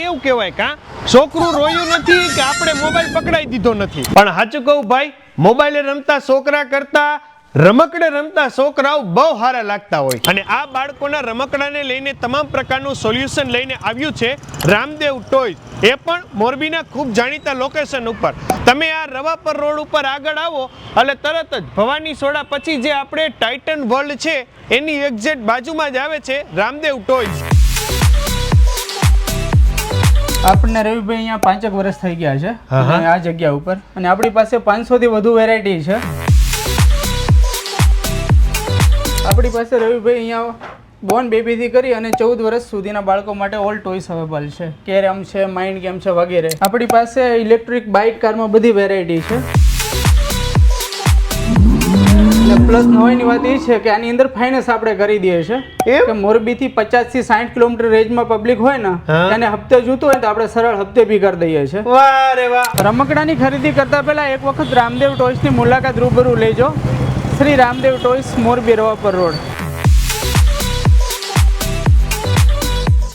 કેવું કહેવાય કા છોકરું રોયું નથી કે આપણે મોબાઈલ પકડાઈ દીધો નથી, પણ સાચું કહું ભાઈ, મોબાઈલે રમતા છોકરા કરતા રમકડે રમતા છોકરાઓ બહુ સારા લાગતા હોય. અને આ બાળકોના રમકડાને લઈને તમામ પ્રકારનું સોલ્યુશન લઈને આવ્યું છે રામદેવ ટોયઝ, એ પણ મોરબીના ખૂબ જાણીતા લોકેશન ઉપર. તમે આ રવાપર રોડ ઉપર આગળ આવો એટલે તરત જ ભવાની સોડા પછી જે આપણે ટાઇટન વર્લ્ડ છે એની એક્ઝેક્ટ બાજુમાં જ આવે છે રામદેવ ટોયઝ. આપણને રવિભાઈ અહીંયા 5 વર્ષ થઈ ગયા છે આ જગ્યા ઉપર, અને આપણી પાસે 500 થી વધુ વેરાયટી છે. આપણી પાસે રવિભાઈ અહીંયા બોર્ન બેબીથી કરી અને 14 વર્ષ સુધીના બાળકો માટે ઓલ ટોયસ અવેલેબલ છે. કેરમ છે, માઇન્ડ ગેમ છે વગેરે. આપણી પાસે ઇલેક્ટ્રિક બાઇક કારમાં બધી વેરાયટી છે. પ્લસ નવાઈની વાત એ છે કે આની અંદર ફાઇનાન્સ આપણે કરી દઈએ છીએ કે મોરબીથી 50 થી 60 કિલોમીટર રેન્જમાં પબ્લિક હોય ને એને હપ્તે જોતું હોય તો આપણે સરળ હપ્તે બી કરી દઈએ છીએ. વાહ રે વાહ. રમકડાની ખરીદી કરતા પહેલા એક વખત રામદેવ ટોયસની મુલાકાત રૂબરૂ લેજો. Shri Ramdev toys, Morbi Ravapar road.